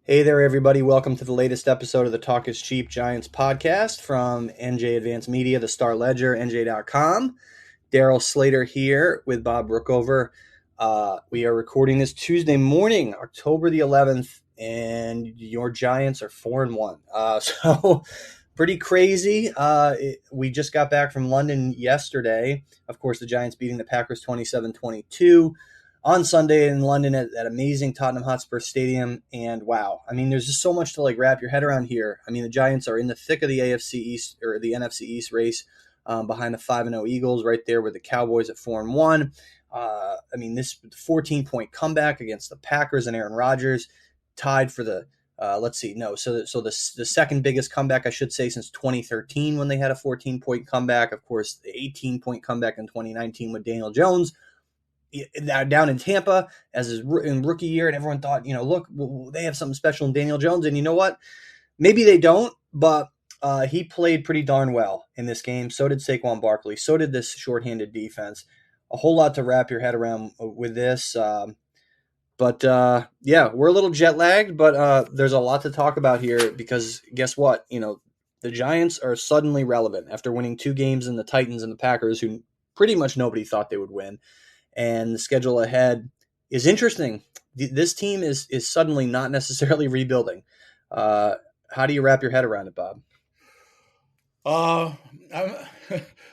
Hey there, everybody. Welcome to the latest episode of the Talk is Cheap Giants podcast from NJ Advanced Media, the Star Ledger, NJ.com. Daryl Slater here with Bob Brookover. We are recording this Tuesday morning, October the 11th, and your Giants are 4-1. So pretty crazy. We just got back from London yesterday. Of course, the Giants beating the Packers 27-22. On Sunday in London at amazing Tottenham Hotspur Stadium. And wow, I mean, there's just so much to wrap your head around here. I mean, the Giants are in the thick of the AFC East or the NFC East race behind the 5-0 Eagles right there with the Cowboys at 4-1. I mean, this 14-point comeback against the Packers and Aaron Rodgers tied for the the second biggest comeback, I should say, since 2013 when they had a 14-point comeback. Of course, the 18-point comeback in 2019 with Daniel Jones down in Tampa as his rookie year, and everyone thought, look, they have something special in Daniel Jones, and you know what? Maybe they don't, but he played pretty darn well in this game. So did Saquon Barkley. So did this shorthanded defense. A whole lot to wrap your head around with this. But we're a little jet lagged, but there's a lot to talk about here because guess what? The Giants are suddenly relevant after winning 2 games in the Titans and the Packers, who pretty much nobody thought they would win. And the schedule ahead is interesting. This team is suddenly not necessarily rebuilding. How do you wrap your head around it, Bob? I'm,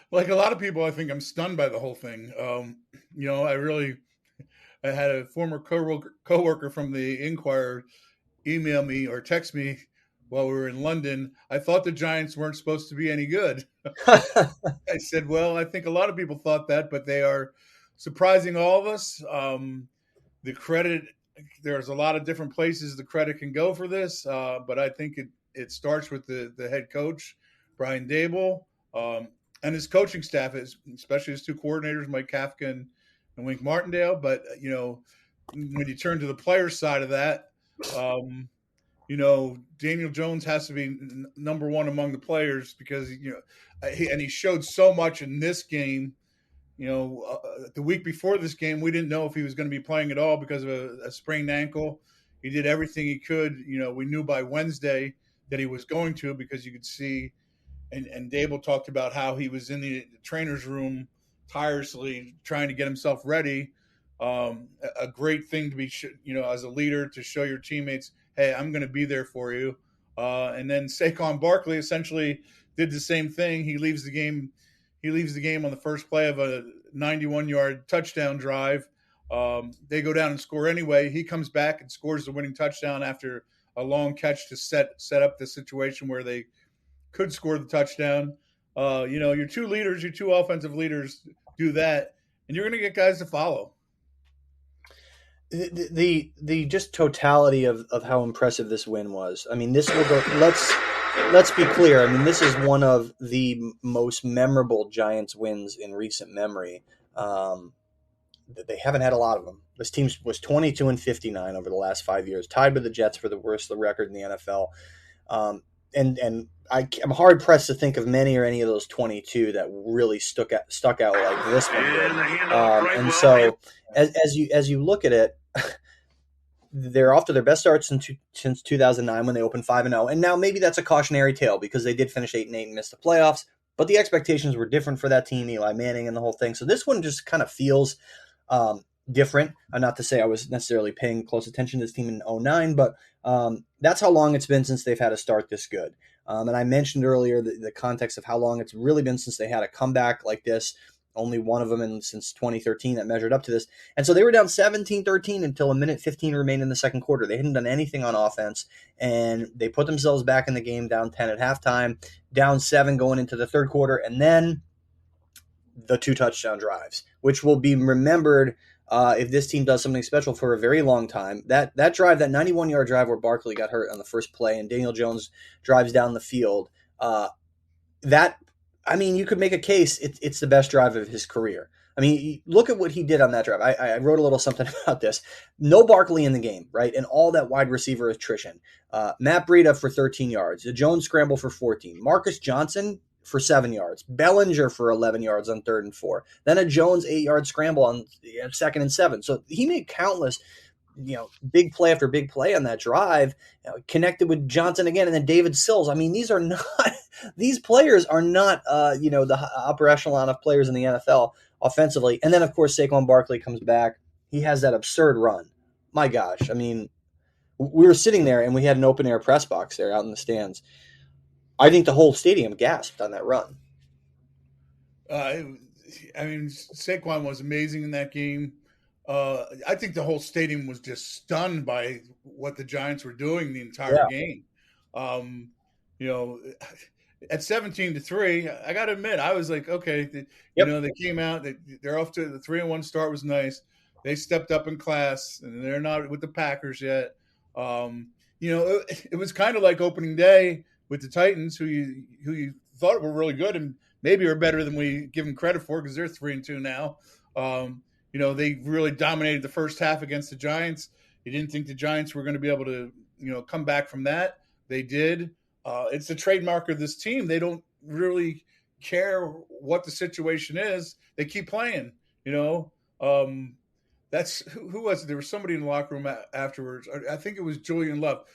like a lot of people, I think I'm stunned by the whole thing. I had a former coworker from the Inquirer email me or text me while we were in London. I thought the Giants weren't supposed to be any good. I said, well, I think a lot of people thought that, but they are surprising all of us. The credit, there's a lot of different places the credit can go for this, but I think it starts with the head coach, Brian Daboll, and his coaching staff, especially his 2 coordinators, Mike Kafka and Wink Martindale. But, when you turn to the players' side of that, Daniel Jones has to be number one among the players because, he showed so much in this game. The week before this game, we didn't know if he was going to be playing at all because of a sprained ankle. He did everything he could. We knew by Wednesday that he was going to because you could see, and Daboll talked about how he was in the trainer's room tirelessly trying to get himself ready. A great thing to be, as a leader, to show your teammates, hey, I'm going to be there for you. And then Saquon Barkley essentially did the same thing. He leaves the game on the first play of a 91-yard touchdown drive. They go down and score anyway. He comes back and scores the winning touchdown after a long catch to set up the situation where they could score the touchdown. Your 2 leaders, your 2 offensive leaders do that, and you're going to get guys to follow. The just totality of how impressive this win was. I mean, this will go. Let's be clear. I mean, this is one of the most memorable Giants wins in recent memory. They haven't had a lot of them. This team was 22-59 over the last 5 years, tied with the Jets for the worst record in the NFL. And I'm hard pressed to think of many or any of those 22 that really stuck out like this one did. And so, as you look at it, they're off to their best start since 2009 when they opened 5-0. And now maybe that's a cautionary tale because they did finish 8-8 and miss the playoffs. But the expectations were different for that team, Eli Manning and the whole thing. So this one just kind of feels different. Not to say I was necessarily paying close attention to this team in 2009, but that's how long it's been since they've had a start this good. And I mentioned earlier the context of how long it's really been since they had a comeback like this. Only one of them since 2013 that measured up to this. And so they were down 17-13 until a minute 15 remained in the second quarter. They hadn't done anything on offense, and they put themselves back in the game down 10 at halftime, down 7 going into the third quarter, and then the 2 touchdown drives, which will be remembered if this team does something special for a very long time. That drive, that 91-yard drive where Barkley got hurt on the first play and Daniel Jones drives down the field, you could make a case it's the best drive of his career. I mean, look at what he did on that drive. I wrote a little something about this. No Barkley in the game, right? And all that wide receiver attrition. Matt Breida for 13 yards. The Jones scramble for 14. Marcus Johnson for 7 yards. Bellinger for 11 yards on 3rd and 4. Then a Jones 8-yard scramble on 2nd and 7. So he made countless big play after big play on that drive, connected with Johnson again, and then David Sills. I mean, these are not these players are not the upper echelon of players in the NFL offensively. And then of course Saquon Barkley comes back. He has that absurd run. My gosh, I mean, we were sitting there and we had an open air press box there out in the stands. I think the whole stadium gasped on that run. I mean, Saquon was amazing in that game. I think the whole stadium was just stunned by what the Giants were doing the entire Yeah. game. Um, you know, at 17-3, I got to admit, I was like, okay, Yep. they came out, they're off to the 3-1 start was nice. They stepped up in class, and they're not with the Packers yet. It was kind of like opening day with the Titans, who you thought were really good and maybe are better than we give them credit for because they're 3-2 now. They really dominated the first half against the Giants. You didn't think the Giants were going to be able to, come back from that. They did. It's the trademark of this team. They don't really care what the situation is. They keep playing. That's who was it? There was somebody in the locker room afterwards. I think it was Julian Love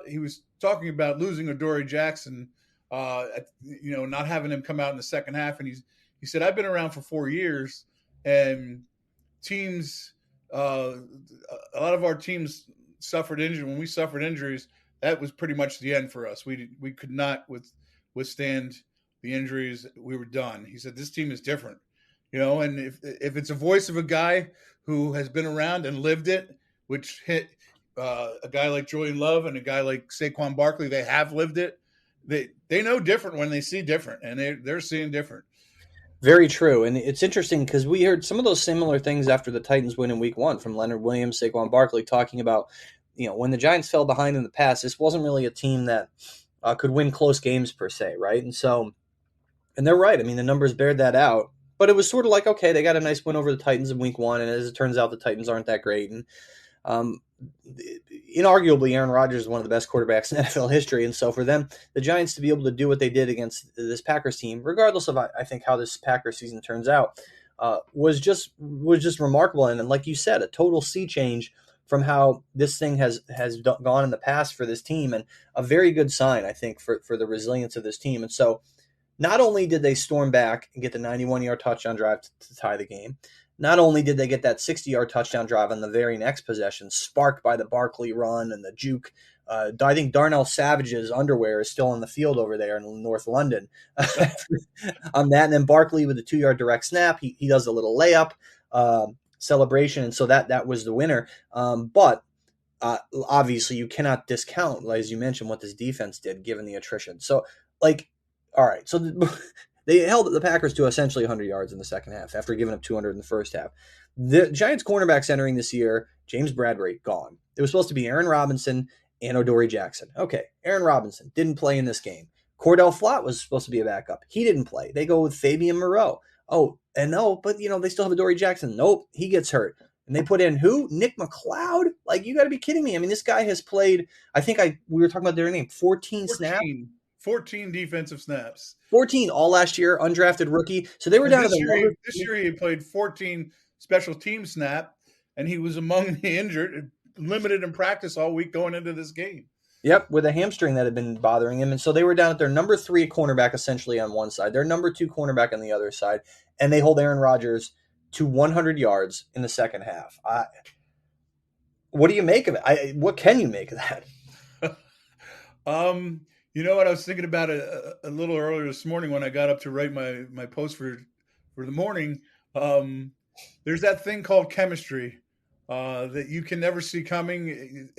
he was talking about losing Adoree Jackson, not having him come out in the second half. And he said, I've been around for 4 years, and teams, a lot of our teams suffered injury. When we suffered injuries, that was pretty much the end for us. We could not withstand the injuries. We were done. He said, this team is different, and if it's a voice of a guy who has been around and lived it, which hit a guy like Julian Love and a guy like Saquon Barkley, they have lived it. They know different when they see different, and they're seeing different. Very true. And it's interesting because we heard some of those similar things after the Titans win in week 1 from Leonard Williams, Saquon Barkley, talking about, when the Giants fell behind in the past, this wasn't really a team that could win close games per se, right? And they're right. I mean, the numbers bared that out. But it was sort of like, okay, they got a nice win over the Titans in week 1, and as it turns out, the Titans aren't that great. And um, inarguably, Aaron Rodgers is one of the best quarterbacks in NFL history, and so for them, the Giants to be able to do what they did against this Packers team, regardless of I think how this Packers season turns out, was just remarkable. And like you said, a total sea change from how this thing has gone in the past for this team, and a very good sign, I think, for the resilience of this team. And so, not only did they storm back and get the 91-yard touchdown drive to tie the game, not only did they get that 60-yard touchdown drive on the very next possession, sparked by the Barkley run and the juke. I think Darnell Savage's underwear is still on the field over there in North London on that. And then Barkley with the 2-yard direct snap, he does a little layup celebration, and so that was the winner. But obviously, you cannot discount, as you mentioned, what this defense did given the attrition. So, all right, so they held the Packers to essentially 100 yards in the second half after giving up 200 in the first half. The Giants cornerbacks entering this year, James Bradbury, gone. It was supposed to be Aaron Robinson and Adoree Jackson. Okay, Aaron Robinson didn't play in this game. Cordell Flott was supposed to be a backup. He didn't play. They go with Fabian Moreau. But they still have Adoree Jackson. Nope, he gets hurt. And they put in who? Nick McLeod? Like, you got to be kidding me. I mean, this guy has played, we were talking about their name, 14 snaps. 14 defensive snaps. 14 all last year, undrafted rookie. So they were down to the this year he played 14 special team snap, and he was among the injured, limited in practice all week going into this game. Yep, with a hamstring that had been bothering him. And so they were down at their number 3 cornerback essentially on one side, their number 2 cornerback on the other side, and they hold Aaron Rodgers to 100 yards in the second half. What do you make of it? What can you make of that? You know what? I was thinking about it a little earlier this morning when I got up to write my post for the morning. There's that thing called chemistry that you can never see coming.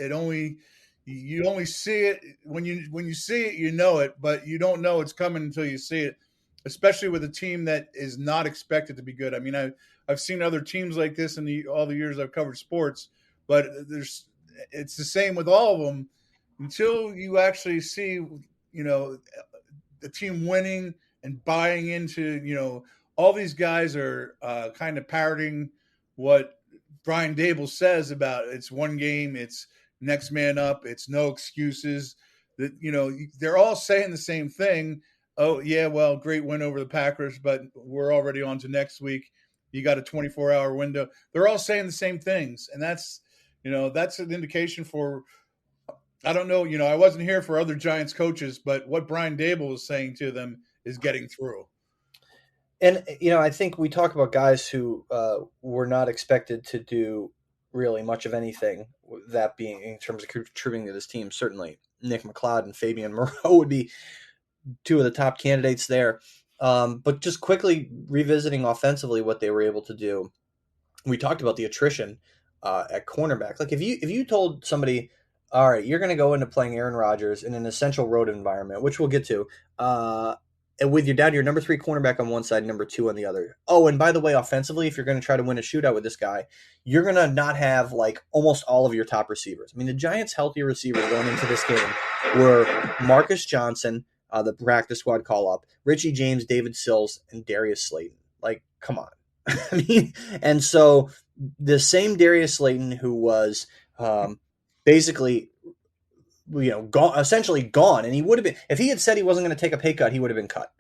You only see it when you see it, you know it, but you don't know it's coming until you see it. Especially with a team that is not expected to be good. I mean, I've seen other teams like this in all the years I've covered sports, but it's the same with all of them. Until you actually see, the team winning and buying into, all these guys are kind of parroting what Brian Daboll says about it's one game, it's next man up, it's no excuses. That they're all saying the same thing. Oh yeah, well, great win over the Packers, but we're already on to next week. You got a 24-hour window. They're all saying the same things, and that's That's an indication for, I don't know, I wasn't here for other Giants coaches, but what Brian Daboll is saying to them is getting through. And I think we talk about guys who were not expected to do really much of anything. That being in terms of contributing to this team, certainly Nick McLeod and Fabian Moreau would be two of the top candidates there. But just quickly revisiting offensively what they were able to do, we talked about the attrition at cornerback. Like if you told somebody, all right, you're going to go into playing Aaron Rodgers in an essential road environment, which we'll get to, and with your number 3 cornerback on one side, number 2 on the other. Oh, and by the way, offensively, if you're going to try to win a shootout with this guy, you're going to not have like almost all of your top receivers. I mean, the Giants' healthy receivers going into this game were Marcus Johnson, the practice squad call up, Richie James, David Sills, and Darius Slayton. Like, come on. I mean, and so the same Darius Slayton who was basically, gone, essentially gone, and he would have been, if he had said he wasn't going to take a pay cut, he would have been cut.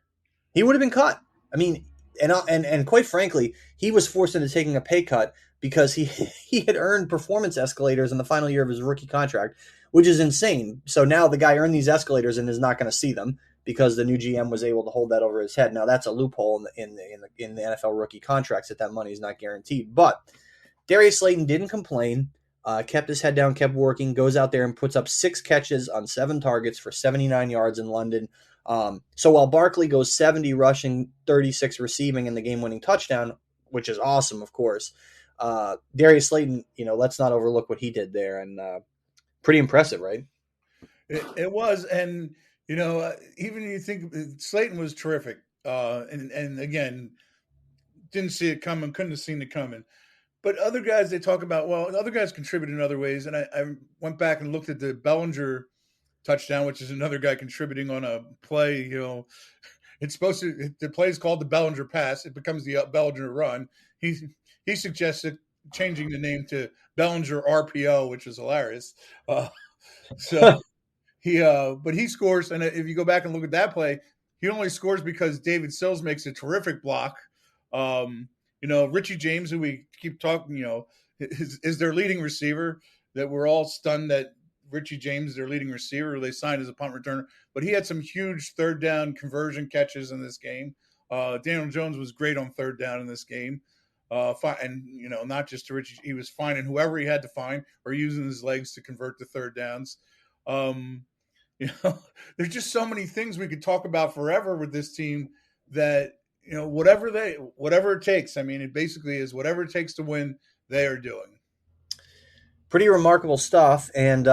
He would have been cut. I mean, and quite frankly, he was forced into taking a pay cut because he he had earned performance escalators in the final year of his rookie contract, which is insane. So now the guy earned these escalators and is not going to see them because the new GM was able to hold that over his head. Now that's a loophole in the NFL rookie contracts that money is not guaranteed. But Darius Slayton didn't complain, kept his head down, kept working, goes out there and puts up 6 catches on 7 targets for 79 yards in London. So while Barkley goes 70 rushing, 36 receiving in the game-winning touchdown, which is awesome, of course, Darius Slayton, let's not overlook what he did there, and pretty impressive, right? It was, and even you think Slayton was terrific, and again, didn't see it coming, couldn't have seen it coming. But other guys they talk about, well, other guys contribute in other ways, and I went back and looked at the Bellinger touchdown, which is another guy contributing on a play. It's supposed to, the play is called the Bellinger pass. It becomes the Bellinger run. He suggested changing the name to Bellinger RPO, which is hilarious. So but he scores, and if you go back and look at that play, he only scores because David Sills makes a terrific block. Richie James, who we keep talking, is their leading receiver. That we're all stunned that Richie James, their leading receiver, they signed as a punt returner, but he had some huge third down conversion catches in this game. Daniel Jones was great on third down in this game. And not just to Richie, he was finding whoever he had to find or using his legs to convert the third downs. There's just so many things we could talk about forever with this team that, whatever it takes. I mean, it basically is whatever it takes to win, they are doing. Pretty remarkable stuff. And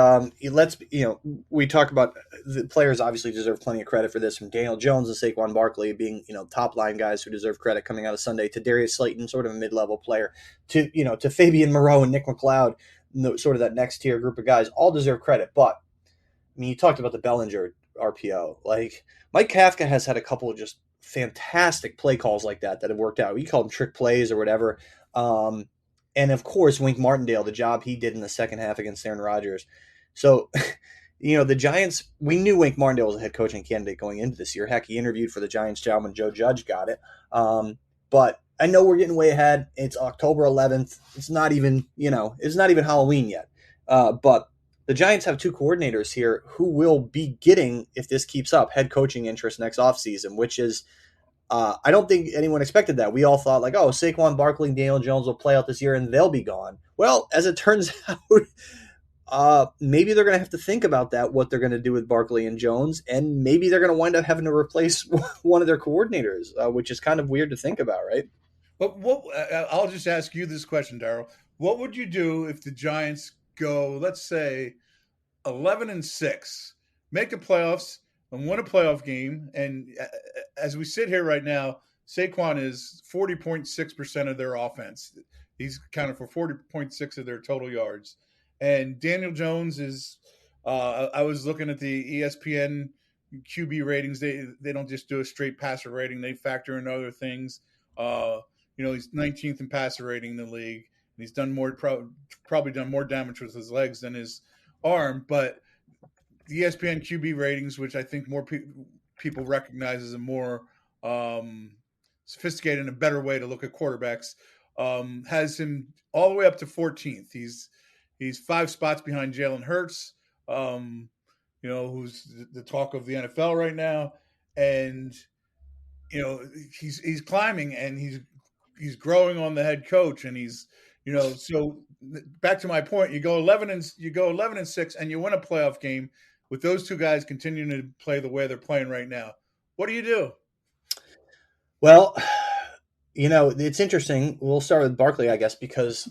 we talk about the players obviously deserve plenty of credit for this, from Daniel Jones and Saquon Barkley being, top line guys who deserve credit coming out of Sunday, to Darius Slayton, sort of a mid-level player, to Fabian Moreau and Nick McLeod, sort of that next tier group of guys, all deserve credit. But I mean, you talked about the Bellinger RPO. Like, Mike Kafka has had a couple of just fantastic play calls like that have worked out. We call them trick plays or whatever. And of course, Wink Martindale, the job he did in the second half against Aaron Rodgers. So, the Giants, we knew Wink Martindale was a head coaching candidate going into this year. Heck, he interviewed for the Giants job when Joe Judge got it. But I know we're getting way ahead. It's October 11th. It's not even Halloween yet. But the Giants have 2 coordinators here who will be getting, if this keeps up, head coaching interest next offseason, which is, I don't think anyone expected that. We all thought like, Saquon Barkley and Daniel Jones will play out this year and they'll be gone. Well, as it turns out, maybe they're going to have to think about that, what they're going to do with Barkley and Jones, and maybe they're going to wind up having to replace one of their coordinators, which is kind of weird to think about, right? But I'll just ask you this question, Daryl. What would you do if the Giants go, let's say, 11-6, make the playoffs and win a playoff game? And as we sit here right now, Saquon is 40.6% of their offense. He's accounted for 40.6 of their total yards. And Daniel Jones is, I was looking at the ESPN QB ratings. They don't just do a straight passer rating. They factor in other things. He's 19th in passer rating in the league. And he's done probably done more damage with his legs than his arm. But the ESPN QB ratings, which I think more people recognize as a more sophisticated and a better way to look at quarterbacks, has him all the way up to 14th. He's 5 spots behind Jalen Hurts, um, who's the talk of the NFL right now, and he's climbing and he's growing on the head coach, and so back to my point, you go 11-6 and you win a playoff game with those two guys continuing to play the way they're playing right now. What do you do? Well, it's interesting. We'll start with Barkley, I guess, because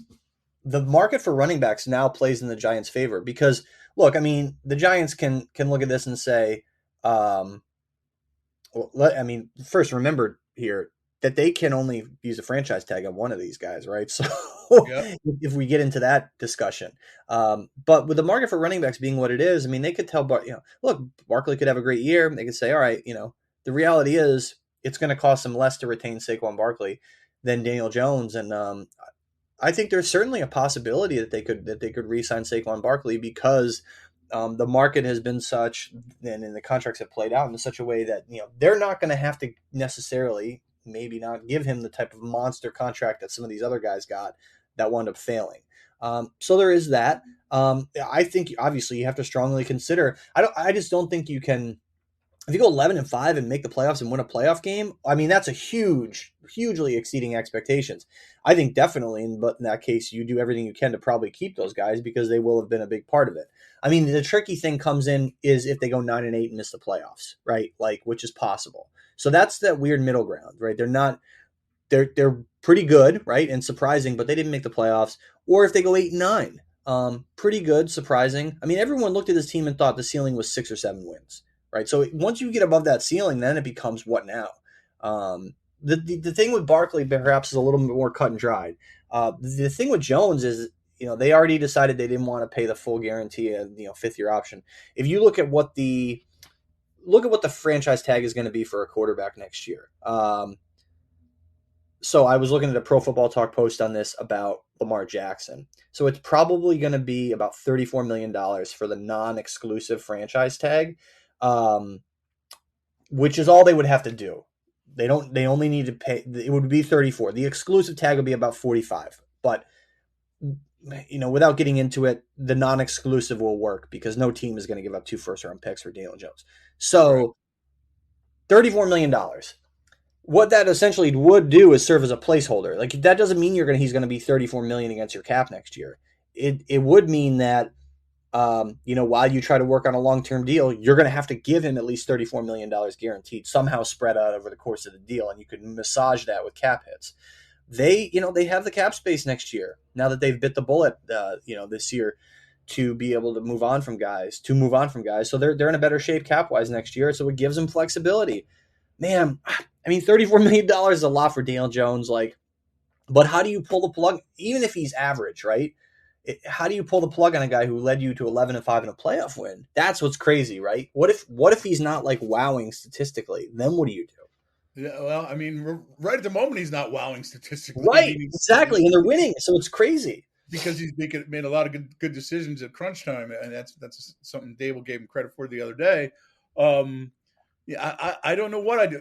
the market for running backs now plays in the Giants' favor. Because look, I mean, the Giants can look at this and say, um, first remember here that they can only use a franchise tag on one of these guys, right? So Yep. if we get into that discussion, but with the market for running backs being what it is, I mean, they could tell, look, Barkley could have a great year. They could say, all right, the reality is it's going to cost them less to retain Saquon Barkley than Daniel Jones, and I think there's certainly a possibility that they could re-sign Saquon Barkley because the market has been such, and the contracts have played out in such a way that they're not going to have to necessarily maybe not give him the type of monster contract that some of these other guys got that wound up failing. So there is that. I think obviously you have to strongly consider. I just don't think you can. If you go 11-5 and make the playoffs and win a playoff game, I mean, that's a hugely exceeding expectations. I think definitely, but in that case, you do everything you can to probably keep those guys because they will have been a big part of it. I mean, the tricky thing comes in is if they go 9-8 and miss the playoffs, right? Like, which is possible. So that's that weird middle ground, right? They're pretty good, right, and surprising, but they didn't make the playoffs. Or if they go 8-9, pretty good, surprising. I mean, everyone looked at this team and thought the ceiling was 6 or 7 wins, right? So once you get above that ceiling, then it becomes what now? The thing with Barkley perhaps is a little bit more cut and dried. The thing with Jones is, they already decided they didn't want to pay the full guarantee of fifth year option. If you look at what the franchise tag is going to be for a quarterback next year. So I was looking at a Pro Football Talk post on this about Lamar Jackson. So it's probably going to be about $34 million for the non-exclusive franchise tag, which is all they would have to do. They only need to pay. It would be 34. The exclusive tag would be about 45. But without getting into it, the non-exclusive will work because no team is going to give up 2 first-round picks for Daniel Jones. So Right. $34 million. What that essentially would do is serve as a placeholder. Like, that doesn't mean he's going to be 34 million against your cap next year. It would mean that while you try to work on a long-term deal, you're going to have to give him at least $34 million guaranteed, somehow spread out over the course of the deal, and you could massage that with cap hits. They have the cap space next year now that they've bit the bullet, this year to be able to move on from guys. So they're in a better shape cap-wise next year, so it gives them flexibility. Man, I mean, $34 million is a lot for Daniel Jones. But how do you pull the plug, even if he's average, right? How do you pull the plug on a guy who led you to 11-5 in a playoff win? That's what's crazy, right? What if he's not like wowing statistically? Then what do you do? Yeah, well, I mean, right at the moment, he's not wowing statistically. I Right, mean, exactly, and they're winning, so it's crazy. because he's made a lot of good decisions at crunch time, and that's something Daboll gave him credit for the other day. Yeah, I don't know what I do.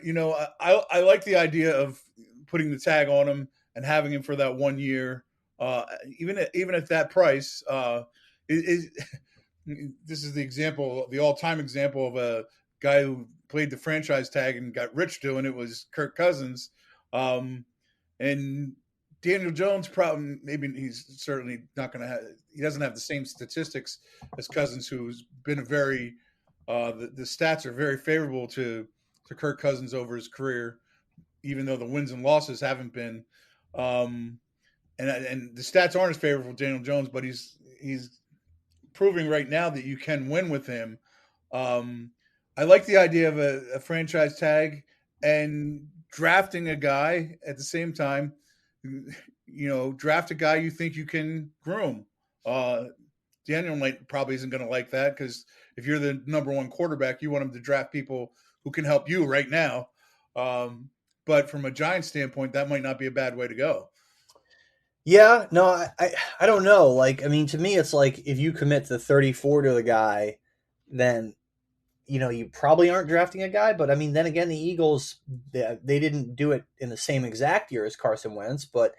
I like the idea of putting the tag on him and having him for that 1 year, even at that price. Is This is the all time example of a guy who played the franchise tag and got rich doing it was Kirk Cousins, and Daniel Jones. Problem maybe he's certainly not going to have. He doesn't have the same statistics as Cousins, who's been a very the stats are very favorable to Kirk Cousins over his career, even though the wins and losses haven't been. And the stats aren't as favorable for Daniel Jones, but he's proving right now that you can win with him. I like the idea of a franchise tag and drafting a guy at the same time. Draft a guy you think you can groom. Daniel probably isn't going to like that because if you're the number one quarterback, you want him to draft people who can help you right now. But from a Giants standpoint, that might not be a bad way to go. Yeah, no, I don't know. Like, I mean, to me, it's like if you commit the 34 to the guy, then you probably aren't drafting a guy. But I mean, then again, the Eagles they didn't do it in the same exact year as Carson Wentz, but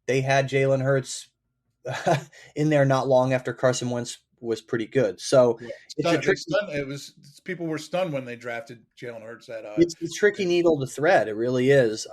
they had Jalen Hurts in there not long after Carson Wentz was pretty good. So Yeah. it's a tricky It was people were stunned when they drafted Jalen Hurts that high. it's a tricky needle to thread. It really is.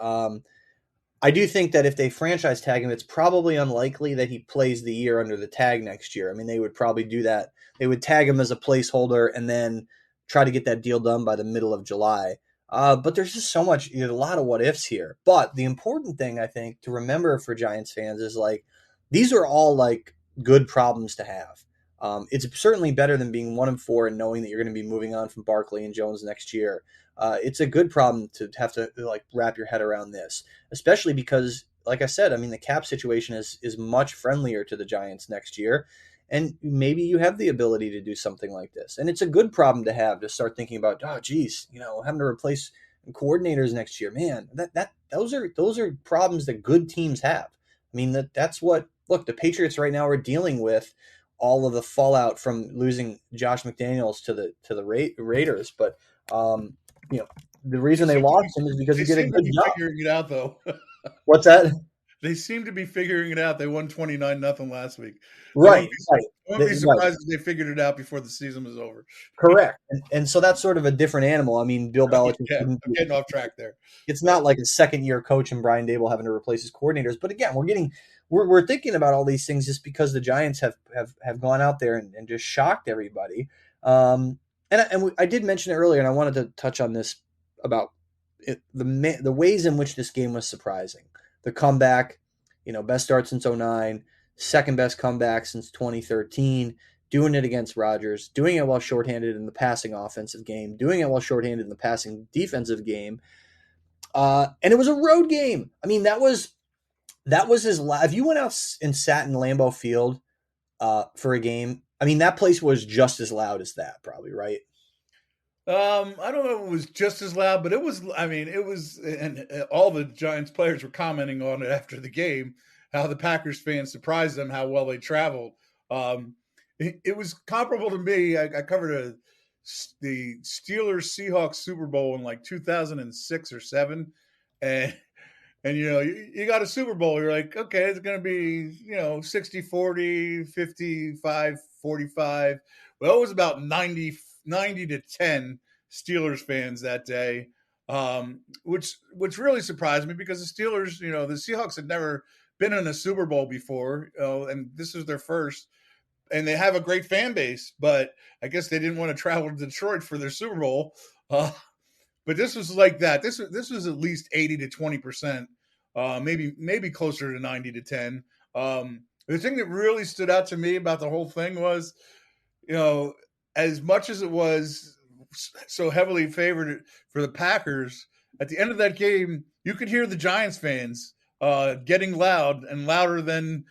I do think that if they franchise tag him, it's probably unlikely that he plays the year under the tag next year. I mean, they would probably do that. They would tag him as a placeholder and then try to get that deal done by the middle of July. But there's just so much, a lot of what ifs here. But the important thing I think to remember for Giants fans is like these are all like good problems to have. It's certainly better than being 1-4 and knowing that you're going to be moving on from Barkley and Jones next year. It's a good problem to have to like wrap your head around this, especially because, like I said, I mean the cap situation is much friendlier to the Giants next year, and maybe you have the ability to do something like this, and it's a good problem to have to start thinking about. Oh, geez, having to replace coordinators next year, man. Those are problems that good teams have. I mean that's what look the Patriots right now are dealing with all of the fallout from losing Josh McDaniels to the Raiders, but um, the reason they lost him is because he They did a seem to good be job. figuring it out though. What's that? They seem to be figuring it out. They won 29-0 last week. I Right, right, won't be right. surprised if they figured it out before the season was over. Correct. And so that's sort of a different animal. I mean, Bill Belichick Yeah, wouldn't I'm getting off track there. it's But not like a second year coach and Brian Daboll having to replace his coordinators. But again, we're thinking about all these things just because the Giants have gone out there and just shocked everybody. I did mention it earlier, and I wanted to touch on this about the ways in which this game was surprising. The comeback, best start since '09, second best comeback since 2013. Doing it against Rodgers, doing it while shorthanded in the passing offensive game, doing it while shorthanded in the passing defensive game, and it was a road game. I mean, that was his. If you went out and sat in Lambeau Field for a game, I mean, that place was just as loud as that, probably, right? I don't know if it was just as loud, but it was. I mean, it was, and all the Giants players were commenting on it after the game, how the Packers fans surprised them, how well they traveled. It was comparable to me. I covered the Steelers Seahawks Super Bowl in like 2006 or seven, and you got a Super Bowl. You're like, okay, it's going to be 60-40, 55-45. Well, it was about 90-10 Steelers fans that day, which really surprised me because the Steelers, the Seahawks had never been in a Super Bowl before, and this is their first. And they have a great fan base, but I guess they didn't want to travel to Detroit for their Super Bowl. But this was like that. This was at least 80-20%, maybe closer to 90-10. The thing that really stood out to me about the whole thing was, as much as it was so heavily favored for the Packers, at the end of that game, you could hear the Giants fans getting loud and louder than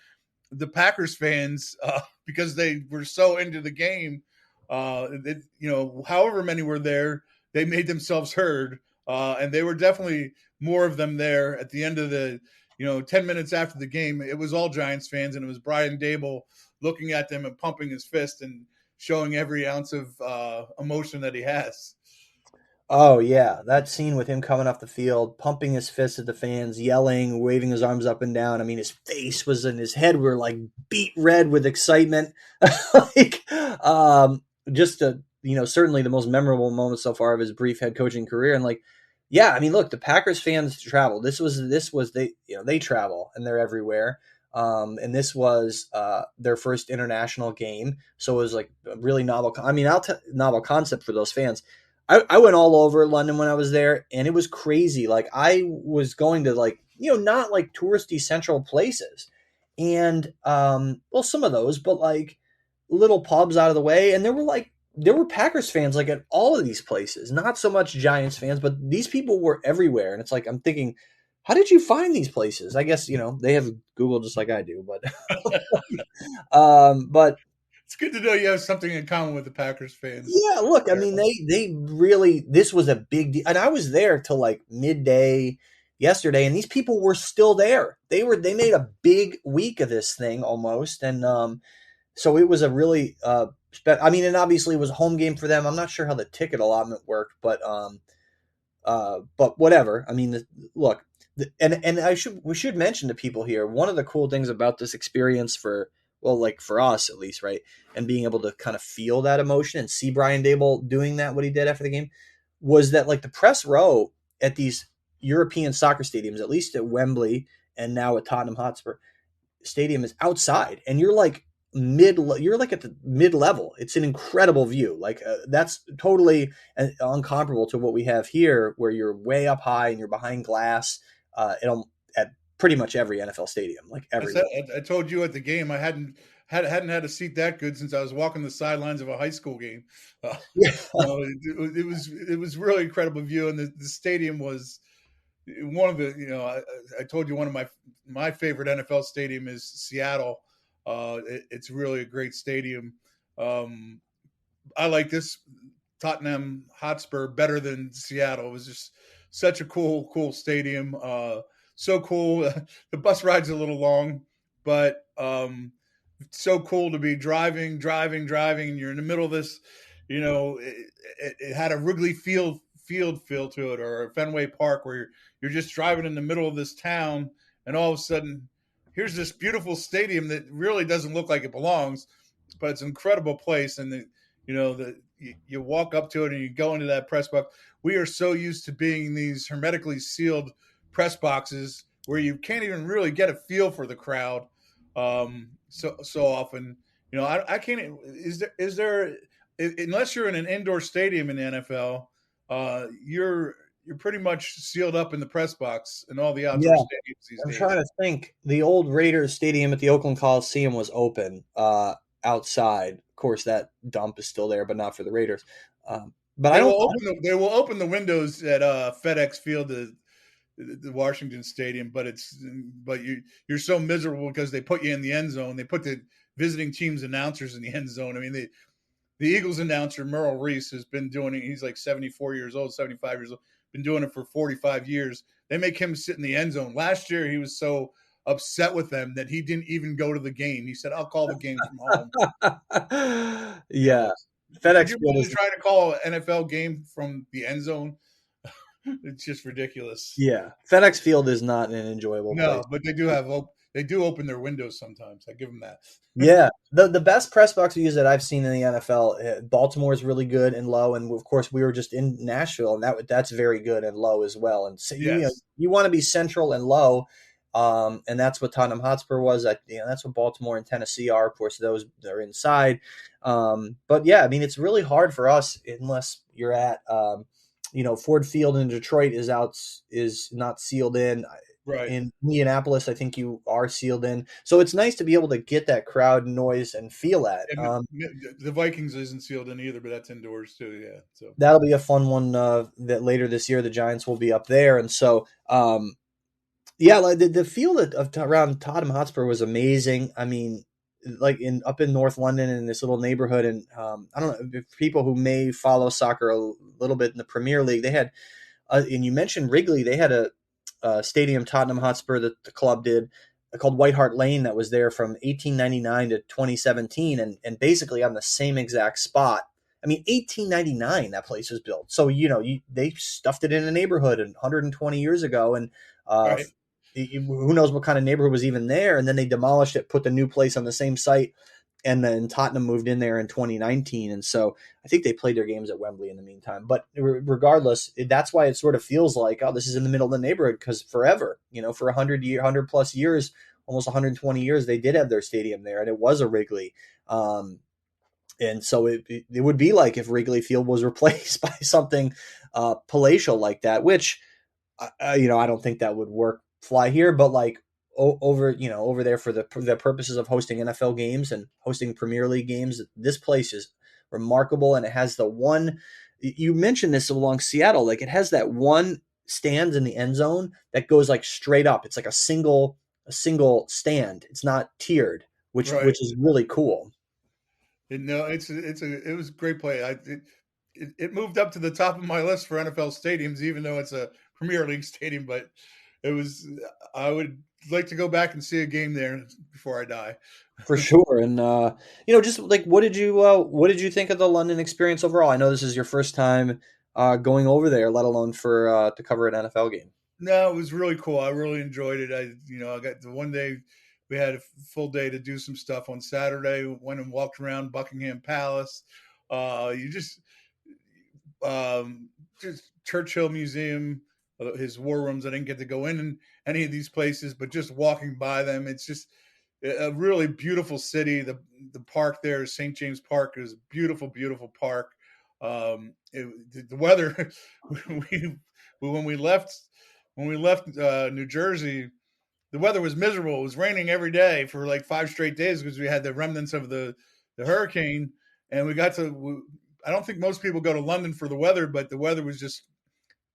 the Packers fans because they were so into the game. However many were there, they made themselves heard, and they were definitely more of them there at the end of the 10 minutes after the game. It was all Giants fans, and it was Brian Daboll looking at them and pumping his fist and showing every ounce of emotion that he has. Oh yeah, that scene with him coming off the field, pumping his fist at the fans, yelling, waving his arms up and down. I mean, his face was in his head were like beet red with excitement. like, just certainly the most memorable moment so far of his brief head coaching career. And like, yeah, I mean, look, the Packers fans travel. This was they travel and they're everywhere. And this was their first international game, so it was like a really novel. I mean, novel concept for those fans. I went all over London when I was there, and it was crazy. Like I was going to like not like touristy central places, and well some of those, but like little pubs out of the way, and there were Packers fans like at all of these places. Not so much Giants fans, but these people were everywhere, and it's like I'm thinking, how did you find these places? I guess they have Google just like I do, but It's good to know you have something in common with the Packers fans. yeah, look, I mean, they really this was a big deal, and I was there till like midday yesterday, and these people were still there. They made a big week of this thing almost, and so it was a really I mean, and obviously it was a home game for them. I'm not sure how the ticket allotment worked, but whatever. I mean, look, And we should mention to people here, one of the cool things about this experience for, well, like for us at least, right, and being able to kind of feel that emotion and see Brian Daboll doing that, what he did after the game, was that like the press row at these European soccer stadiums, at least at Wembley and now at Tottenham Hotspur Stadium, is outside, and you're like at the mid level. It's an incredible view. Like that's totally uncomparable to what we have here, where you're way up high and you're behind glass. At pretty much every NFL stadium, like I said, everywhere. I told you at the game I hadn't had a seat that good since I was walking the sidelines of a high school game. Uh, Yeah, it was really incredible view, and the stadium was one of the I told you one of my favorite NFL stadium is Seattle. It's really a great stadium. Um, I like this Tottenham Hotspur better than Seattle. It was just such a cool stadium. So cool. The bus ride's a little long, but so cool to be driving, and you're in the middle of this. It had a Wrigley Field feel to it, or a Fenway Park, where you're just driving in the middle of this town, and all of a sudden, here's this beautiful stadium that really doesn't look like it belongs, but it's an incredible place, and you walk up to it and you go into that press box. We are so used to being these hermetically sealed press boxes where you can't even really get a feel for the crowd. So often, I can't. Is there unless you're in an indoor stadium in the NFL, you're pretty much sealed up in the press box and all the outdoor yeah. stadiums these I'm trying days. to think. The old Raiders stadium at the Oakland Coliseum was open outside. Of course, that dump is still there, but not for the Raiders. But I don't. They will open the windows at FedEx Field, the Washington Stadium, but you're so miserable because they put you in the end zone. They put the visiting team's announcers in the end zone. I mean, the Eagles announcer Merrill Reese has been doing it. He's like 74 years old, 75 years old, been doing it for 45 years. They make him sit in the end zone. Last year, he was so upset with them that he didn't even go to the game. He said, "I'll call the game from home." You Yeah, know, could FedEx you Field imagine is. trying to call an NFL game from the end zone? It's just ridiculous. Yeah, FedEx Field is not an enjoyable place. No, but they do open their windows sometimes. I give them that. Yeah, the best press box views that I've seen in the NFL, Baltimore is really good and low, and of course we were just in Nashville, and that's very good and low as well. And so Yes, you want to be central and low, and that's what Tottenham Hotspur was. That's what Baltimore and Tennessee are. Of course, those are inside. But yeah, I mean it's really hard for us unless you're at Ford Field in Detroit is not sealed in. right. In Indianapolis, I think you are sealed in. So it's nice to be able to get that crowd noise and feel that. And the Vikings isn't sealed in either, but that's indoors too. Yeah. So That'll be a fun one that later this year the Giants will be up there. And so, yeah, like the field around Tottenham Hotspur was amazing. I mean, like up in North London in this little neighborhood, and I don't know if people who may follow soccer a little bit in the Premier League, they had, and you mentioned Wrigley, they had a stadium, Tottenham Hotspur, that the club did, called White Hart Lane, that was there from 1899 to 2017, and basically on the same exact spot. I mean, 1899 that place was built, so they stuffed it in a neighborhood 120 years ago, and uh, right. who knows what kind of neighborhood was even there, and then they demolished it, put the new place on the same site, and then Tottenham moved in there in 2019, and so I think they played their games at Wembley in the meantime. But regardless, that's why it sort of feels like, oh, this is in the middle of the neighborhood, because forever, for 100 plus years, almost 120 years, they did have their stadium there, and it was a Wrigley. And so it would be like if Wrigley Field was replaced by something palatial like that, which I don't think that would fly here, but like over there for the purposes of hosting NFL games and hosting Premier League games, this place is remarkable, and it has the one. You mentioned this along Seattle, like it has that one stand in the end zone that goes like straight up. It's like a single stand. It's not tiered, Right. which is really cool. No, it was a great play. It moved up to the top of my list for NFL stadiums, even though it's a Premier League stadium. But it was I would like to go back and see a game there before I die. For sure. And just like what did you think of the London experience overall? I know this is your first time going over there, let alone for to cover an NFL game. No, it was really cool. I really enjoyed it. I got the one day we had a full day to do some stuff on Saturday. Went and walked around Buckingham Palace. You just Churchill Museum, his war rooms. I didn't get to go in any of these places, but just walking by them, it's just a really beautiful city. The park there, St. James Park, is a beautiful, beautiful park. The weather, we when we left New Jersey, the weather was miserable. It was raining every day for like 5 straight days because we had the remnants of the hurricane, and we got to. I don't think most people go to London for the weather, but the weather was just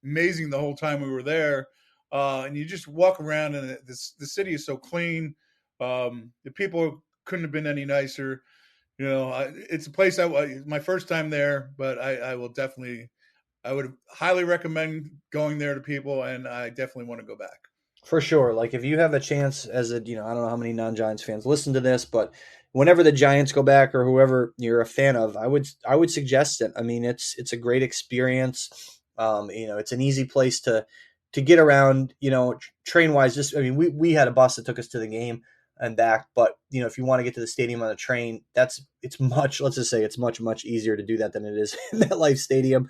amazing the whole time we were there. And you just walk around, and the city is so clean. The people couldn't have been any nicer. It's a place my first time there, but I will definitely, I would highly recommend going there to people, and I definitely want to go back. For sure. Like if you have a chance as a, I don't know how many non-Giants fans listen to this, but whenever the Giants go back or whoever you're a fan of, I would suggest it. I mean, it's a great experience. It's an easy place to get around, train wise. Just I mean, we had a bus that took us to the game and back, but if you want to get to the stadium on a train, it's much, let's just say it's much, much easier to do that than it is in MetLife Stadium.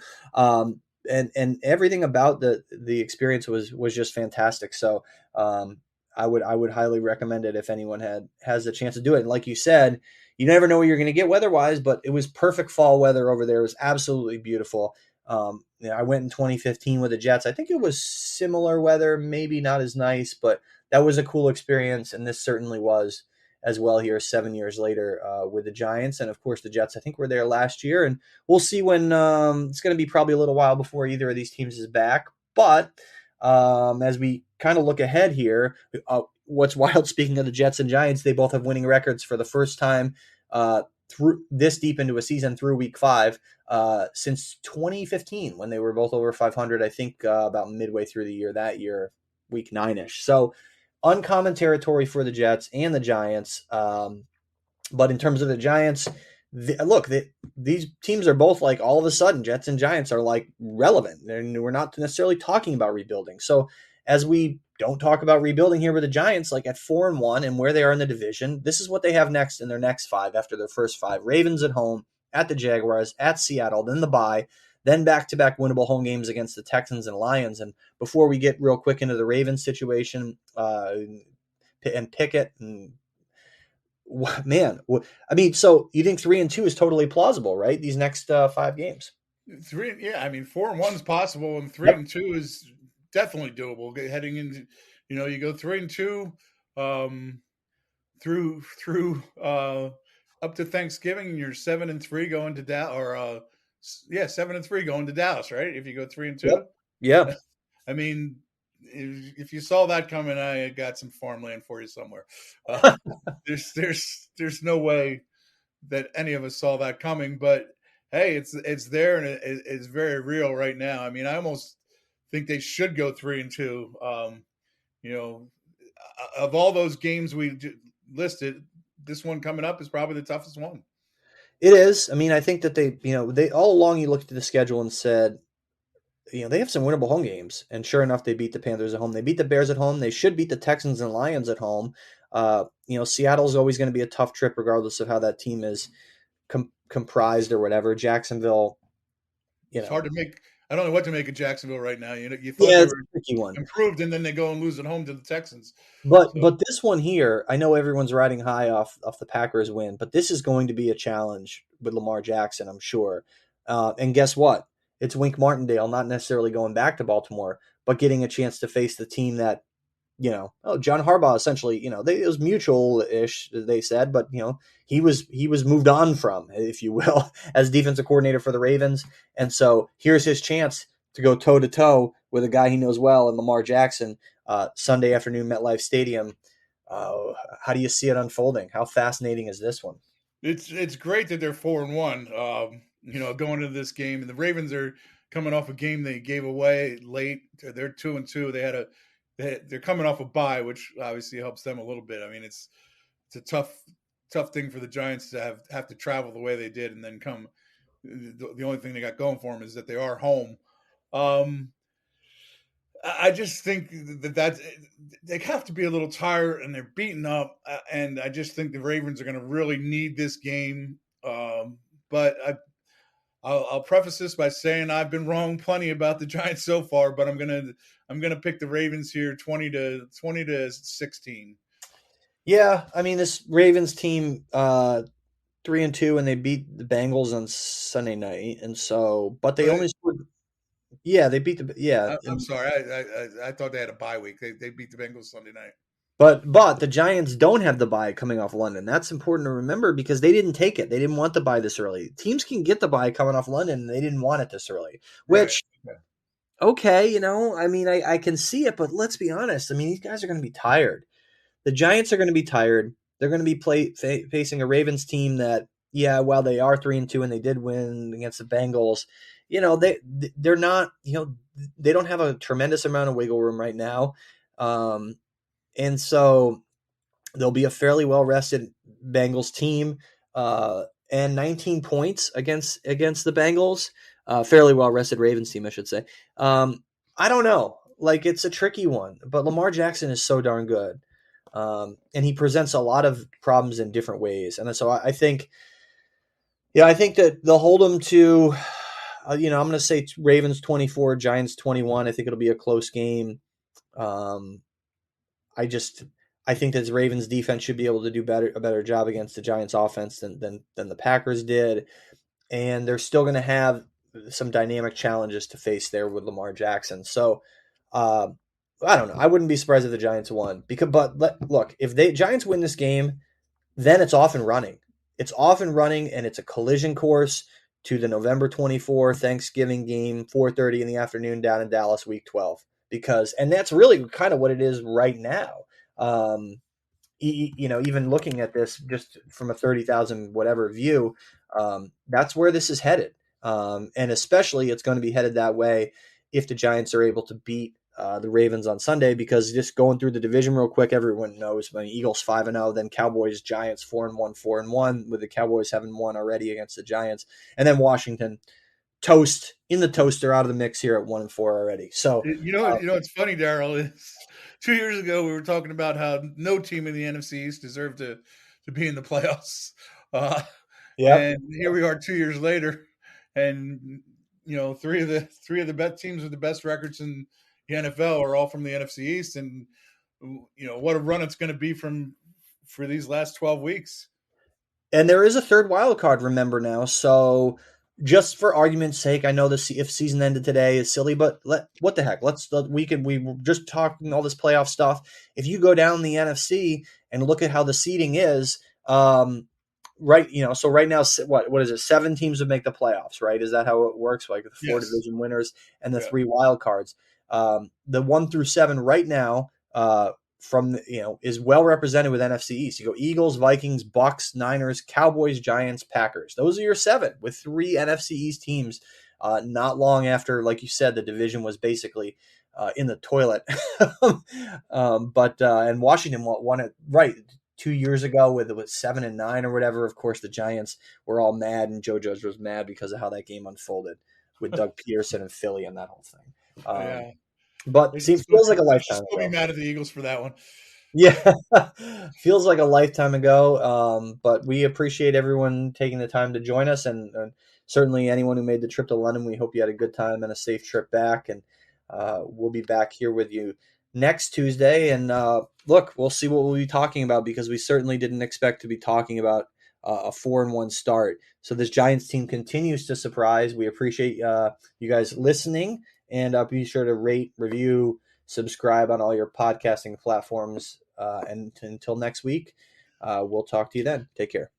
And everything about the experience was just fantastic. So I would highly recommend it if anyone has the chance to do it. And like you said, you never know what you're going to get weather wise, but it was perfect fall weather over there. It was absolutely beautiful. I went in 2015 with the Jets. I think it was similar weather, maybe not as nice, but that was a cool experience, and this certainly was as well here 7 years later with the Giants. And of course, the Jets, I think, were there last year. And we'll see when it's going to be probably a little while before either of these teams is back. But as we kind of look ahead here, what's wild, speaking of the Jets and Giants, they both have winning records for the first time through this deep into a season through week 5 since 2015 when they were both over 500, I think about midway through the year that year, week 9-ish. So uncommon territory for the Jets and the Giants. But in terms of the Giants, these teams are both like all of a sudden Jets and Giants are like relevant. And we're not necessarily talking about rebuilding. So as we don't talk about rebuilding here with the Giants, like at 4-1 and where they are in the division, this is what they have next in their next 5 after their first 5. Ravens at home, at the Jaguars, at Seattle, then the bye, then back-to-back winnable home games against the Texans and Lions. And before we get real quick into the Ravens situation and Pickett and man, I mean, so you think 3-2 is totally plausible, right? These next 5 games. Three, yeah, I mean 4-1 is possible, and three Yep. and two is definitely doable. Heading into, you go 3-2, um, through up to Thanksgiving, and you're 7-3 going to Dallas, or 7-3 going to Dallas, right? If you go three and Yep. two, Yeah. I mean, if you saw that coming, I got some farmland for you somewhere. Uh, there's no way that any of us saw that coming, but hey, it's there, and it's very real right now. I mean, I almost think they should go 3-2. You know, of all those games we listed, this one coming up is probably the toughest one. It is. I mean, I think that they all along you looked at the schedule and said, they have some winnable home games. And sure enough, they beat the Panthers at home. They beat the Bears at home. They should beat the Texans and Lions at home. Seattle's always going to be a tough trip, regardless of how that team is comprised or whatever. Jacksonville, you It's hard know, to make. I don't know what to make of Jacksonville right now. You thought yeah, they it's were a tricky one. improved, and then they go and lose at home to the Texans. But So but this one here, I know everyone's riding high off the Packers win, but this is going to be a challenge with Lamar Jackson, I'm sure. And guess what? It's Wink Martindale, not necessarily going back to Baltimore, but getting a chance to face the team that John Harbaugh essentially, it was mutual ish, they said, but he was moved on from, if you will, as defensive coordinator for the Ravens, and so here's his chance to go toe to toe with a guy he knows well, and Lamar Jackson, Sunday afternoon, MetLife Stadium. Uh, how do you see it unfolding? How fascinating is this one? it's great that they're 4-1. Going into this game, and the Ravens are coming off a game they gave away late. They're 2-2. They're coming off a bye, which obviously helps them a little bit. I mean, it's a tough thing for the Giants to have to travel the way they did, and then come. The only thing they got going for them is that they are home. Um, I just think that they have to be a little tired and they're beaten up, and I just think the Ravens are going to really need this game. But I'll preface this by saying I've been wrong plenty about the Giants so far, but I'm gonna pick the Ravens here, 20-16. Yeah, I mean this Ravens team 3-2 and they beat the Bengals on Sunday night, and so but they But only scored. Yeah, they beat the yeah, I'm sorry, I thought they had a bye week. They beat the Bengals Sunday night. but the Giants don't have the bye coming off London. That's important to remember because they didn't take it. They didn't want the bye this early. Teams can get the bye coming off London, and they didn't want it this early. Right. Which Okay. okay, I mean, I can see it, but let's be honest. I mean, these guys are going to be tired. The Giants are going to be tired. They're going to be facing a Ravens team that, yeah, while they are 3-2 and they did win against the Bengals, they're not, they don't have a tremendous amount of wiggle room right now, and so they'll be a fairly well rested Bengals team, and 19 points against the Bengals, fairly well rested Ravens team, I should say. I don't know, like it's a tricky one, but Lamar Jackson is so darn good. And he presents a lot of problems in different ways. And so I think, yeah, I think that they'll hold them to, I'm going to say Ravens 24, Giants 21. I think it'll be a close game. Um, I just, I think that the Ravens defense should be able to do a better job against the Giants offense than the Packers did. And they're still going to have some dynamic challenges to face there with Lamar Jackson. So, uh, I don't know. I wouldn't be surprised if the Giants won look, if the Giants win this game, then it's off and running. It's off and running, and it's a collision course to the November 24 Thanksgiving game, 4:30 in the afternoon down in Dallas, Week 12. And that's really kind of what it is right now. Um, Even looking at this just from a 30,000 whatever view, that's where this is headed. And especially it's going to be headed that way if the Giants are able to beat the Ravens on Sunday, because just going through the division real quick, everyone knows, I mean, Eagles 5-0, then Cowboys, Giants 4-1, 4-1, with the Cowboys having won already against the Giants, and then Washington toast in the toaster out of the mix here at 1-4 already. So, It's funny, Daryl. Is 2 years ago we were talking about how no team in the NFC East deserved to be in the playoffs, uh, yep. and here we are 2 years later, and three of the best teams with the best records in the NFL are all from the NFC East, and what a run it's going to be for these last 12 weeks. And there is a third wild card, remember now. So, just for argument's sake, I know this if season ended today is silly, but what the heck? We were just talking all this playoff stuff. If you go down the NFC and look at how the seeding is, right? So right now, what is it? 7 teams would make the playoffs, right? Is that how it works? Like the 4 Yes. division winners and the Yeah. 3 wild cards. The 1 through 7 right now. Is well represented with NFC East. You go Eagles, Vikings, Bucks, Niners, Cowboys, Giants, Packers. Those are your 7 with 3 NFC East teams. Not long after, like you said, the division was basically in the toilet. And Washington won it right 2 years ago with 7-9 or whatever. Of course, the Giants were all mad, and Joe Judge was mad because of how that game unfolded with Doug Peterson and Philly and that whole thing. Yeah. But feels like a They should lifetime still be ago. mad at the Eagles for that one. Yeah, feels like a lifetime ago. But we appreciate everyone taking the time to join us, and certainly anyone who made the trip to London. We hope you had a good time and a safe trip back. And we'll be back here with you next Tuesday. And look, we'll see what we'll be talking about, because we certainly didn't expect to be talking about a 4-1 start. So this Giants team continues to surprise. We appreciate you guys listening, and be sure to rate, review, subscribe on all your podcasting platforms. And until next week, we'll talk to you then. Take care.